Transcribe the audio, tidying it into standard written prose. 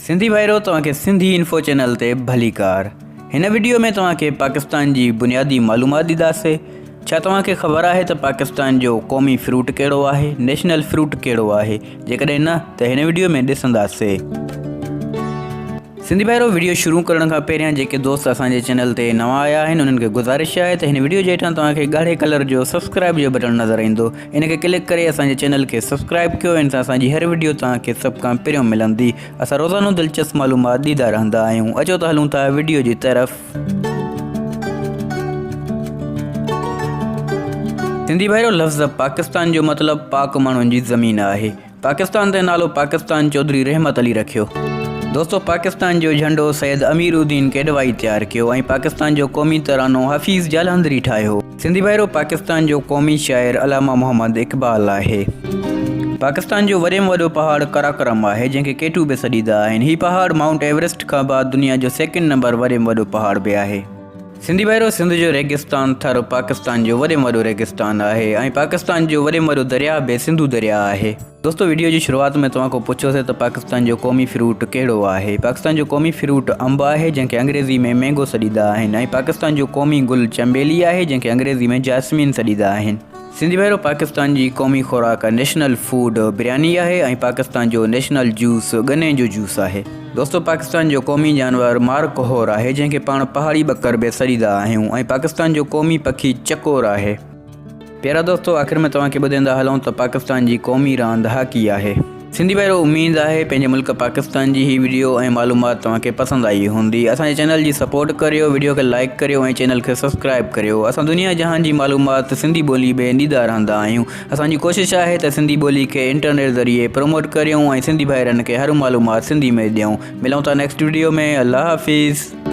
सिंधी भाइरो तव्हांखे Sindhi info channel ते भली कार। हिन वीडियो में तव्हांखे पाकिस्तान जी बुनियादी मालूमात ॾींदासीं। छा तव्हांखे ख़बर आहे त पाकिस्तान जो क़ौमी फ्रूट कहिड़ो आहे, नेशनल फ्रूट कहिड़ो आहे? जेकॾहिं न त हिन वीडियो में ॾिसंदासीं। सिंधी भाइरो वीडियो शुरू करण खां पहिरियां जेके दोस्त असांजे चैनल ते नवां आया आहिनि उन्हनि खे गुज़ारिश आहे त हिन वीडियो जे हेठां तव्हांखे ॻाढ़े कलर जो सब्सक्राइब जो बटन नज़र ईंदो, इन खे क्लिक करे असांजे चैनल खे सब्सक्राइब कयो। इन सां असांजी हर वीडियो तव्हांखे सभु खां पहिरियों मिलंदी। असां रोज़ानो दिलचस्प मालूमात ॾींदा रहंदा आहियूं। अचो त हलूं था वीडियो जी तरफ़। सिंधी भाइरो लफ़्ज़ पाकिस्तान जो मतिलबु पाक माण्हुनि जी ज़मीन आहे। पाकिस्तान ते नालो पाकिस्तान चौधरी रहमत अली रखियो। दोस्तों, पाकिस्तान जो झंडो सैयद अमीरुद्दीन केडवाई तैयारु कयो ऐं पाकिस्तान जो क़ौमी तरानो हफ़ीज़ जालंधरी ठाहियो। सिंधी भाइरो पाकिस्तान जो क़ौमी शाइर अलामा मोहम्मद इक़बाल आहे। पाकिस्तान जो वॾे में वॾो पहाड़ कराकरम आहे, जंहिंखे केटू बि सॾींदा आहिनि। हीउ पहाड़ माउंट एवरेस्ट खां बाद दुनिया जो सेकेंड नंबर वॾे में वॾो पहाड़ बि आहे। सिंधी भाइरो सिंध जो रेगिस्तान थर पाकिस्तान जो वॾे में वॾो रेगिस्तान आहे ऐं पाकिस्तान जो वॾे में वॾो दरिया बि सिंधु दरिया आहे। दोस्तों, वीडियो जी शुरूआत में तव्हां खां पुछियोसीं त पाकिस्तान जो क़ौमी फ्रूट कहिड़ो आहे। पाकिस्तान जो क़ौमी फ्रूट अंब आहे, जंहिंखे अंग्रेज़ी में मैंगो सॾींदा आहिनि, ऐं पाकिस्तान जो क़ौमी गुल चंबेली आहे, जंहिंखे अंग्रेज़ी में जास्मीन सॾींदा आहिनि। सिंधी भाइरो पाकिस्तान जी क़ौमी खुराक नेशनल फूड बिरयानी आहे ऐं पाकिस्तान जो नेशनल जूस गन्ने जो जूस आहे। दोस्तों, पाकिस्तान जो क़ौमी जानवर मारकोहोर आहे, जंहिंखे पाण पहाड़ी ॿकर बि सॾींदा आहियूं, ऐं पाकिस्तान जो क़ौमी पखी चकोर आहे। प्यारा दोस्तों, आख़िर में तव्हांखे ॿुधाईंदा हलूं त पाकिस्तान जी क़ौमी रांदि हॉकी आहे। सिंधी भाइरो उमेद आहे पंहिंजे मुल्क पाकिस्तान जी ही वीडियो ऐं मालूमात तव्हांखे पसंदि आई हूंदी। असांजे चैनल जी सपोर्ट करियो, वीडियो खे लाइक करियो ऐं चैनल खे सब्सक्राइब करियो। असां दुनिया जहान जी मालूमात सिंधी ॿोली में ॾींदा रहंदा आहियूं। असांजी कोशिशि आहे त सिंधी ॿोली खे इंटरनेट ज़रिए प्रमोट करियूं ऐं सिंधी भाइरनि खे हर मालूमात सिंधी में ॾियूं। मिलूं था नेक्स्ट वीडियो में। अल्लाह हाफ़िज़।